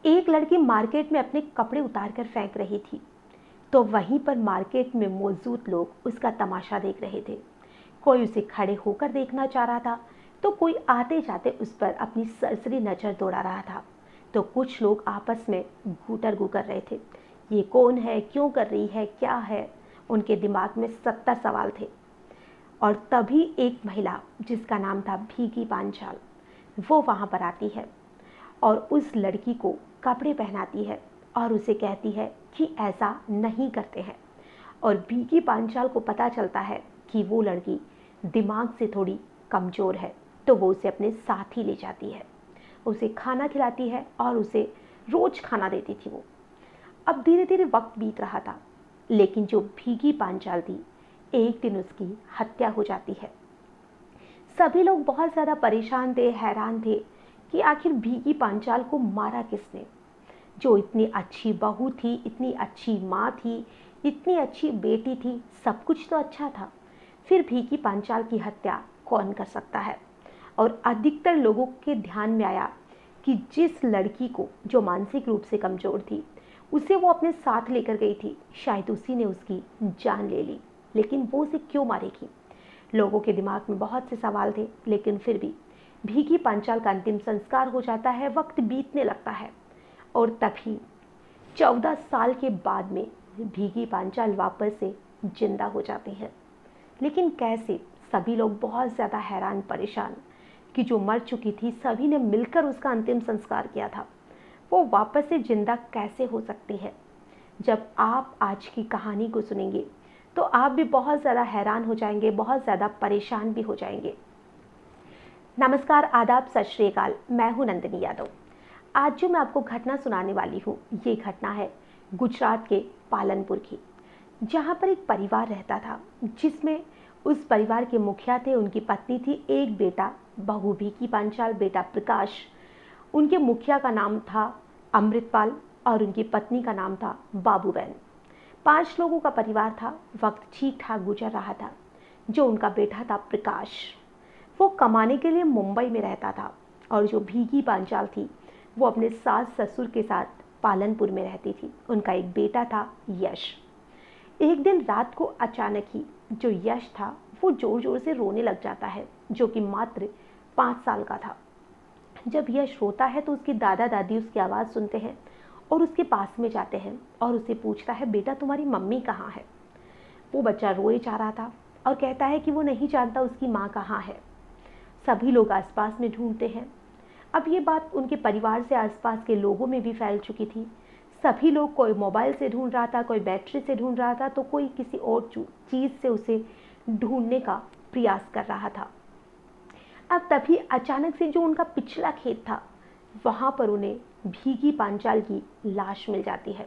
एक लड़की मार्केट में अपने कपड़े उतार कर फेंक रही थी, तो वहीं पर मार्केट में मौजूद लोग उसका तमाशा देख रहे थे। कोई उसे खड़े होकर देखना चाह रहा था, तो कोई आते जाते उस पर अपनी सरसरी नज़र दौड़ा रहा था। तो कुछ लोग आपस में गूटर-गू कर रहे थे, ये कौन है, क्यों कर रही है, क्या है। उनके दिमाग में 70 सवाल थे। और तभी एक महिला जिसका नाम था भीगी पांचाल, वो वहाँ पर आती है और उस लड़की को कपड़े पहनाती है और उसे कहती है कि ऐसा नहीं करते हैं। और भीगी पांचाल को पता चलता है कि वो लड़की दिमाग से थोड़ी कमज़ोर है, तो वो उसे अपने साथ ही ले जाती है, उसे खाना खिलाती है और उसे रोज़ खाना देती थी वो। अब धीरे धीरे वक्त बीत रहा था, लेकिन जो भीगी पांचाल थी, एक दिन उसकी हत्या हो जाती है। सभी लोग बहुत ज़्यादा परेशान थे, हैरान थे कि आखिर भीगी पांचाल को मारा किसने। जो इतनी अच्छी बहू थी, इतनी अच्छी माँ थी, इतनी अच्छी बेटी थी, सब कुछ तो अच्छा था, फिर भीगी पांचाल की हत्या कौन कर सकता है। और अधिकतर लोगों के ध्यान में आया कि जिस लड़की को, जो मानसिक रूप से कमज़ोर थी, उसे वो अपने साथ लेकर गई थी, शायद उसी ने उसकी जान ले ली। लेकिन वो उसे क्यों मारेगी। लोगों के दिमाग में बहुत से सवाल थे, लेकिन फिर भी भीगी पांचाल का अंतिम संस्कार हो जाता है, वक्त बीतने लगता है। और तभी 14 साल के बाद में भीगी पांचाल वापस से जिंदा हो जाती हैं। लेकिन कैसे, सभी लोग बहुत ज़्यादा हैरान परेशान कि जो मर चुकी थी, सभी ने मिलकर उसका अंतिम संस्कार किया था, वो वापस से जिंदा कैसे हो सकती है। जब आप आज की कहानी को सुनेंगे तो आप भी बहुत ज़्यादा हैरान हो जाएंगे, बहुत ज़्यादा परेशान भी हो जाएंगे। नमस्कार, आदाब, सत श्री अकाल। मैं हूं नंदिनी यादव। आज जो मैं आपको घटना सुनाने वाली हूं, ये घटना है गुजरात के पालनपुर की, जहां पर एक परिवार रहता था, जिसमें उस परिवार के मुखिया थे, उनकी पत्नी थी, एक बेटा, बहू भीगी पांचाल, बेटा प्रकाश। उनके मुखिया का नाम था अमृतपाल और उनकी पत्नी का नाम था बाबूबेन। 5 लोगों का परिवार था। वक्त ठीक ठाक गुजर रहा था। जो उनका बेटा था प्रकाश, वो कमाने के लिए मुंबई में रहता था, और जो भीगी पांचाल थी, वो अपने सास ससुर के साथ पालनपुर में रहती थी। उनका एक बेटा था यश। एक दिन रात को अचानक ही जो यश था, वो जोर जोर से रोने लग जाता है, जो कि मात्र 5 साल का था। जब यश रोता है तो उसके दादा दादी उसकी आवाज़ सुनते हैं और उसके पास में जाते हैं और उससे पूछता है, बेटा तुम्हारी मम्मी कहाँ है। वो बच्चा रोए जा रहा था और कहता है कि वो नहीं जानता उसकी माँ कहाँ है। सभी लोग आसपास में ढूंढते हैं। अब ये बात उनके परिवार से आसपास के लोगों में भी फैल चुकी थी। सभी लोग, कोई मोबाइल से ढूंढ रहा था, कोई बैटरी से ढूंढ रहा था, तो कोई किसी और चीज़ से उसे ढूंढने का प्रयास कर रहा था। अब तभी अचानक से जो उनका पिछला खेत था, वहाँ पर उन्हें भीगी पांचाल की लाश मिल जाती है।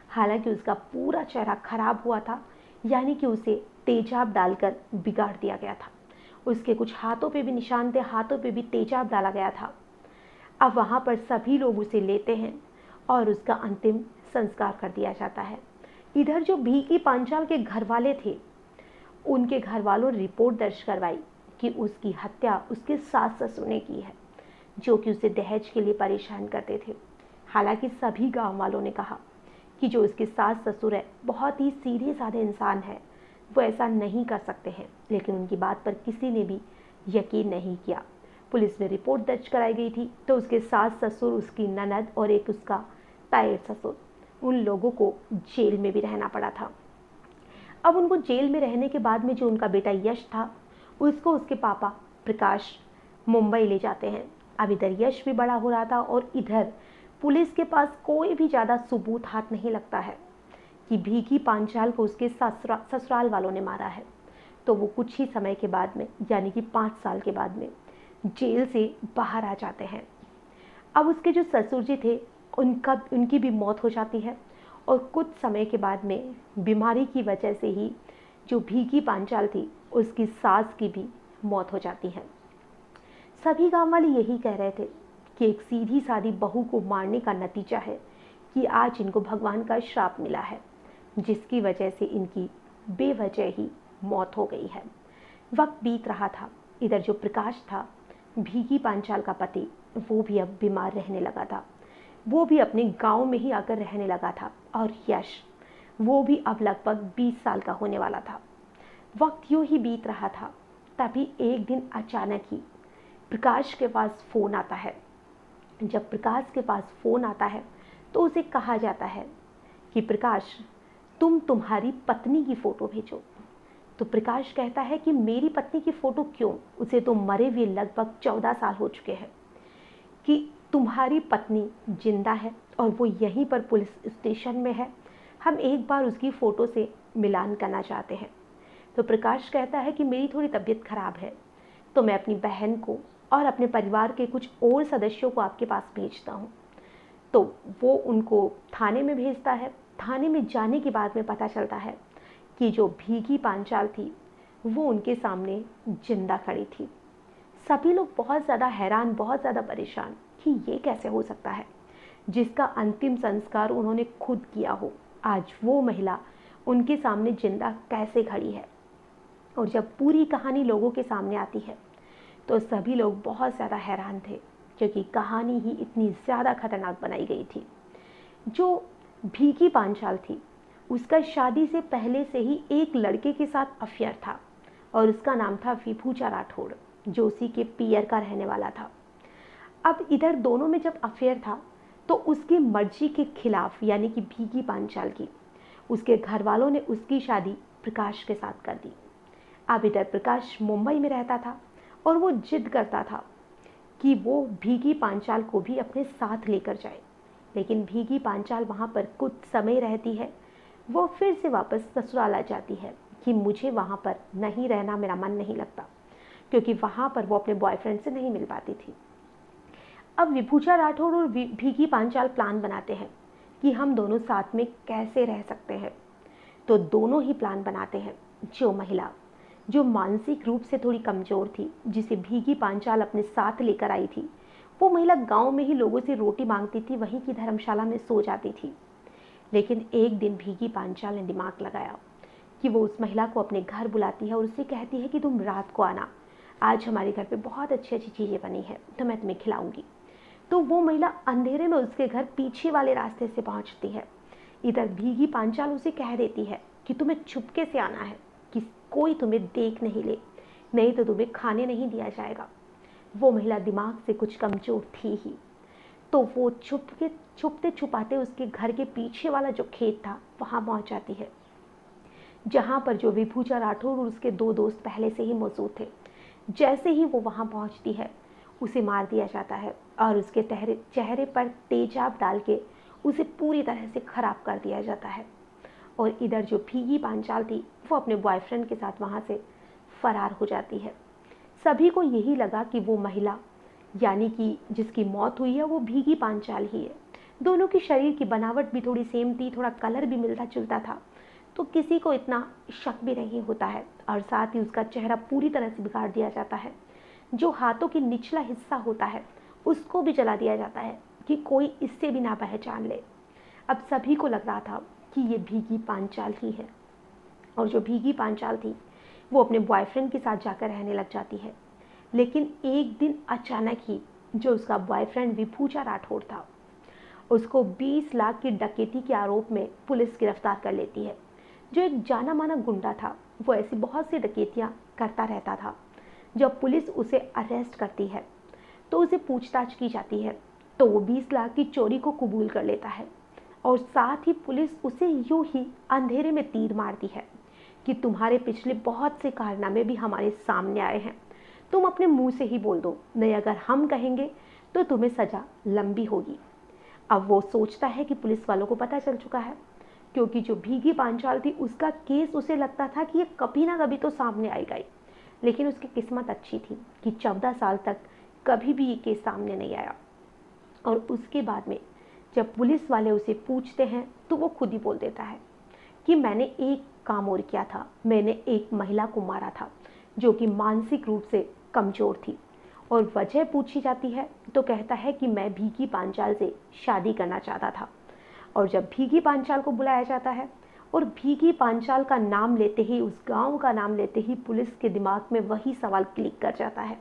हालांकि उसका पूरा चेहरा खराब हुआ था, यानी कि उसे तेजाब डालकर बिगाड़ दिया गया था। उसके कुछ हाथों पे भी निशान थे, हाथों पे भी तेजाब डाला गया था। अब वहाँ पर सभी लोग उसे लेते हैं और उसका अंतिम संस्कार कर दिया जाता है। इधर जो भीगी पांचाल के घर वाले थे, उनके घर वालों ने रिपोर्ट दर्ज करवाई कि उसकी हत्या उसके सास ससुर ने की है, जो कि उसे दहेज के लिए परेशान करते थे। हालांकि सभी गांव वालों ने कहा कि जो उसके सास ससुर है, बहुत ही सीधे साधे इंसान है, वो ऐसा नहीं कर सकते हैं, लेकिन उनकी बात पर किसी ने भी यकीन नहीं किया। पुलिस में रिपोर्ट दर्ज कराई गई थी, तो उसके सास ससुर, उसकी ननद और एक उसका ताए ससुर, उन लोगों को जेल में भी रहना पड़ा था। अब उनको जेल में रहने के बाद में जो उनका बेटा यश था, उसको उसके पापा प्रकाश मुंबई ले जाते हैं। अब इधर यश भी बड़ा हो रहा था और इधर पुलिस के पास कोई भी ज़्यादा सबूत हाथ नहीं लगता है कि भीगी पांचाल को उसके ससुराल वालों ने मारा है। तो वो कुछ ही समय के बाद में, यानी कि 5 साल के बाद में, जेल से बाहर आ जाते हैं। अब उसके जो ससुर जी थे, उनकी भी मौत हो जाती है, और कुछ समय के बाद में बीमारी की वजह से ही जो भीगी पांचाल थी, उसकी सास की भी मौत हो जाती है। सभी गांव वाले यही कह रहे थे कि एक सीधी सादी बहू को मारने का नतीजा है कि आज इनको भगवान का श्राप मिला है, जिसकी वजह से इनकी बेवजह ही मौत हो गई है। वक्त बीत रहा था। इधर जो प्रकाश था, भीगी पांचाल का पति, वो भी अब बीमार रहने लगा था। वो भी अपने गांव में ही आकर रहने लगा था। और यश, वो भी अब लगभग 20 साल का होने वाला था। वक्त यूं ही बीत रहा था, तभी एक दिन अचानक ही प्रकाश के पास फ़ोन आता है। जब प्रकाश के पास फ़ोन आता है तो उसे कहा जाता है कि प्रकाश, तुम्हारी पत्नी की फ़ोटो भेजो। तो प्रकाश कहता है कि मेरी पत्नी की फ़ोटो क्यों, उसे तो मरे हुए लगभग 14 साल हो चुके हैं। कि तुम्हारी पत्नी जिंदा है और वो यहीं पर पुलिस स्टेशन में है, हम एक बार उसकी फ़ोटो से मिलान करना चाहते हैं। तो प्रकाश कहता है कि मेरी थोड़ी तबीयत खराब है, तो मैं अपनी बहन को और अपने परिवार के कुछ और सदस्यों को आपके पास भेजता हूँ। तो वो उनको थाने में भेजता है। थाने में जाने के बाद में पता चलता है कि जो भीगी पांचाल थी वो उनके सामने जिंदा खड़ी थी। सभी लोग बहुत ज़्यादा हैरान, बहुत ज़्यादा परेशान कि ये कैसे हो सकता है, जिसका अंतिम संस्कार उन्होंने खुद किया हो, आज वो महिला उनके सामने जिंदा कैसे खड़ी है। और जब पूरी कहानी लोगों के सामने आती है तो सभी लोग बहुत ज़्यादा हैरान थे, क्योंकि कहानी ही इतनी ज़्यादा खतरनाक बनाई गई थी। जो भीगी पांचाल थी उसका शादी से पहले से ही एक लड़के के साथ अफेयर था और उसका नाम था विभूचा राठौड़, जो उसी के पियर का रहने वाला था। अब इधर दोनों में जब अफेयर था तो उसकी मर्जी के खिलाफ, यानी कि भीगी पांचाल की, उसके घर वालों ने उसकी शादी प्रकाश के साथ कर दी। अब इधर प्रकाश मुंबई में रहता था और वो जिद करता था कि वो भीगी पांचाल को भी अपने साथ लेकर जाए, लेकिन भीगी पांचाल वहाँ पर कुछ समय रहती है, वो फिर से वापस ससुराल आ जाती है कि मुझे वहाँ पर नहीं रहना, मेरा मन नहीं लगता, क्योंकि वहाँ पर वो अपने बॉयफ्रेंड से नहीं मिल पाती थी। अब विभूचा राठौड़ और भीगी पांचाल प्लान बनाते हैं कि हम दोनों साथ में कैसे रह सकते हैं। तो दोनों ही प्लान बनाते हैं। जो महिला जो मानसिक रूप से थोड़ी कमज़ोर थी, जिसे भीगी पांचाल अपने साथ लेकर आई थी, वो महिला गांव में ही लोगों से रोटी मांगती थी, वहीं की धर्मशाला में सो जाती थी। लेकिन एक दिन भीगी पांचाल ने दिमाग लगाया कि वो उस महिला को अपने घर बुलाती है और उससे कहती है कि तुम रात को आना, आज हमारे घर पे बहुत अच्छी अच्छी चीज़ें बनी है तो मैं तुम्हें खिलाऊंगी। तो वो महिला अंधेरे में उसके घर पीछे वाले रास्ते से पहुंचती है। इधर भीगी पांचाल उसे कह देती है कि तुम्हें छुपके से आना है, कि कोई तुम्हें देख नहीं ले, नहीं तो तुम्हें खाने नहीं दिया जाएगा। वो महिला दिमाग से कुछ कमजोर थी ही, तो वो छुपते छुपाते उसके घर के पीछे वाला जो खेत था वहां पहुंच जाती है, जहां पर जो विभूचा राठौड़ और उसके दो दोस्त पहले से ही मौजूद थे। जैसे ही वो वहां पहुंचती है, उसे मार दिया जाता है और उसके चेहरे पर तेजाब डाल के उसे पूरी तरह से खराब कर दिया जाता है। और इधर जो भीगी पांचाल थी वो अपने बॉयफ्रेंड के साथ वहाँ से फरार हो जाती है। सभी को यही लगा कि वो महिला, यानी कि जिसकी मौत हुई है, वो भीगी पांचाल ही है। दोनों की शरीर की बनावट भी थोड़ी सेम थी, थोड़ा कलर भी मिलता जुलता था, तो किसी को इतना शक भी नहीं होता है। और साथ ही उसका चेहरा पूरी तरह से बिगाड़ दिया जाता है। जो हाथों की निचला हिस्सा होता है उसको भी जला दिया जाता है कि कोई इससे भी ना पहचान ले। अब सभी को लग रहा था कि ये भीगी पांचाल ही है। और जो भीगी पांचाल थी वो अपने बॉयफ्रेंड के साथ जाकर रहने लग जाती है। लेकिन एक दिन अचानक ही जो उसका बॉयफ्रेंड विभूचा राठौड़ था, उसको 20 लाख की डकैती के आरोप में पुलिस गिरफ्तार कर लेती है। जो एक जाना माना गुंडा था, वो ऐसी बहुत सी डकैतियाँ करता रहता था। जब पुलिस उसे अरेस्ट करती है तो उसे पूछताछ की जाती है, तो वो 20 लाख की चोरी को कबूल कर लेता है। और साथ ही पुलिस उसे यूं ही अंधेरे में तीर मारती है कि तुम्हारे पिछले बहुत से कारनामे भी हमारे सामने आए हैं, तुम अपने मुंह से ही बोल दो, नहीं अगर हम कहेंगे तो तुम्हें सज़ा लंबी होगी। अब वो सोचता है कि पुलिस वालों को पता चल चुका है, क्योंकि जो भीगी पांचाल थी उसका केस उसे लगता था कि ये कभी ना कभी तो सामने आएगा ही। लेकिन उसकी किस्मत अच्छी थी कि 14 साल तक कभी भी ये केस सामने नहीं आया। और उसके बाद में जब पुलिस वाले उसे पूछते हैं तो वो खुद ही बोल देता है कि मैंने एक काम और किया था, मैंने एक महिला को मारा था जो कि मानसिक रूप से कमज़ोर थी। और वजह पूछी जाती है तो कहता है कि मैं भीगी पांचाल से शादी करना चाहता था। और जब भीगी पांचाल को बुलाया जाता है और भीगी पांचाल का नाम लेते ही, उस गांव का नाम लेते ही पुलिस के दिमाग में वही सवाल क्लिक कर जाता है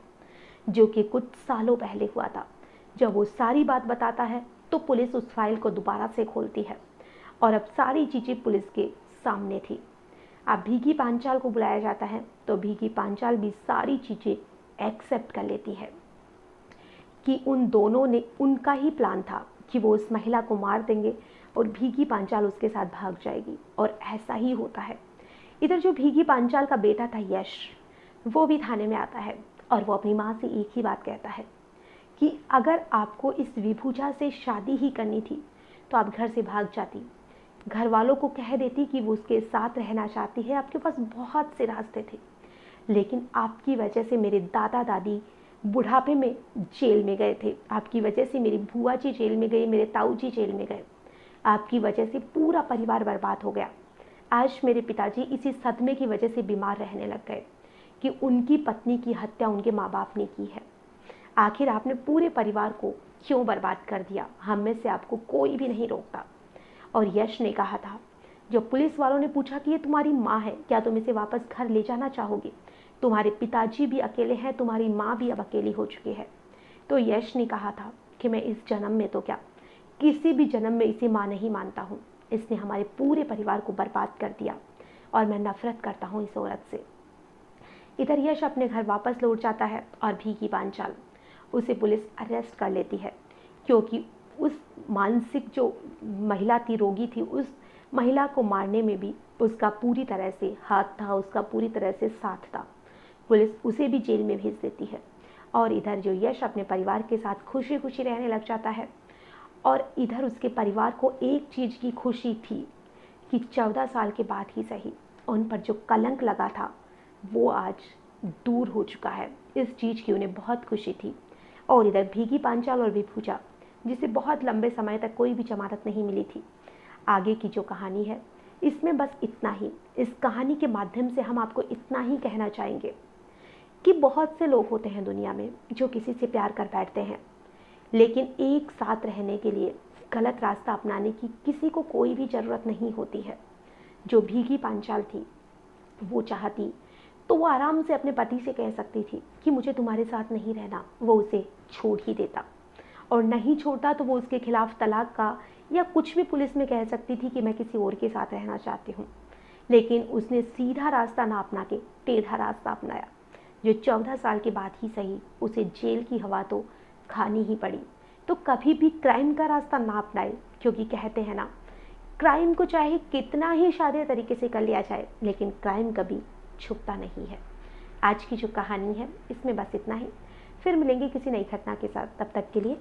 जो कि कुछ सालों पहले हुआ था। जब वो सारी बात बताता है तो पुलिस उस फाइल को दोबारा से खोलती है और अब सारी चीज़ें पुलिस के सामने थी। अब भीगी पांचाल को बुलाया जाता है तो भीगी पांचाल भी सारी चीज़ें एक्सेप्ट कर लेती है कि उन दोनों ने, उनका ही प्लान था कि वो उस महिला को मार देंगे और भीगी पांचाल उसके साथ भाग जाएगी, और ऐसा ही होता है। इधर जो भीगी पांचाल का बेटा था यश, वो भी थाने में आता है और वो अपनी माँ से एक ही बात कहता है कि अगर आपको इस विभूजा से शादी ही करनी थी तो आप घर से भाग जाती, घर वालों को कह देती कि वो उसके साथ रहना चाहती है, आपके पास बहुत से रास्ते थे, लेकिन आपकी वजह से मेरे दादा दादी बुढ़ापे में जेल में गए थे, आपकी वजह से मेरी बुआ जी जेल में गई, मेरे ताऊ जी जेल में गए, आपकी वजह से पूरा परिवार बर्बाद हो गया। आज मेरे पिताजी इसी सदमे की वजह से बीमार रहने लग गए कि उनकी पत्नी की हत्या उनके माँ बाप ने की है। आखिर आपने पूरे परिवार को क्यों बर्बाद कर दिया? हम में से आपको कोई भी नहीं रोकता। और यश ने कहा था, जब पुलिस वालों ने पूछा कि ये तुम्हारी माँ है, क्या तुम इसे वापस घर ले जाना चाहोगे? तुम्हारे पिताजी भी अकेले हैं, तुम्हारी माँ भी अब अकेली हो चुकी है। तो यश ने कहा था कि मैं इस जन्म में तो क्या, किसी भी जन्म में इसे माँ नहीं मानता हूँ। इसने हमारे पूरे परिवार को बर्बाद कर दिया और मैं नफरत करता हूँ इस औरत से। इधर यश अपने घर वापस लौट जाता है और भीगी पांचाल, उसे पुलिस अरेस्ट कर लेती है क्योंकि उस मानसिक जो महिला थी, रोगी थी, उस महिला को मारने में भी उसका पूरी तरह से हाथ था, उसका पूरी तरह से साथ था। पुलिस उसे भी जेल में भेज देती है और इधर जो यश अपने परिवार के साथ खुशी खुशी रहने लग जाता है। और इधर उसके परिवार को एक चीज़ की खुशी थी कि 14 साल के बाद ही सही उन पर जो कलंक लगा था वो आज दूर हो चुका है। इस चीज़ की उन्हें बहुत खुशी थी। और इधर भीगी पांचाल और विभूजा, जिसे बहुत लंबे समय तक कोई भी जमानत नहीं मिली थी, आगे की जो कहानी है इसमें बस इतना ही। इस कहानी के माध्यम से हम आपको इतना ही कहना चाहेंगे कि बहुत से लोग होते हैं दुनिया में जो किसी से प्यार कर बैठते हैं, लेकिन एक साथ रहने के लिए गलत रास्ता अपनाने की किसी को कोई भी ज़रूरत नहीं होती है। जो भीगी पांचाल थी वो चाहती तो वो आराम से अपने पति से कह सकती थी कि मुझे तुम्हारे साथ नहीं रहना, वो उसे छोड़ ही देता, और नहीं छोड़ता तो वो उसके खिलाफ तलाक का या कुछ भी पुलिस में कह सकती थी कि मैं किसी और के साथ रहना चाहती हूँ। लेकिन उसने सीधा रास्ता ना अपना के टेढ़ा रास्ता अपनाया, जो 14 साल के बाद ही सही उसे जेल की हवा तो खानी ही पड़ी। तो कभी भी क्राइम का रास्ता ना अपनाए, क्योंकि कहते हैं ना, क्राइम को चाहे कितना ही शादे तरीके से कर लिया जाए लेकिन क्राइम कभी छुपता नहीं है। आज की जो कहानी है इसमें बस इतना ही। फिर मिलेंगे किसी नई घटना के साथ, तब तक के लिए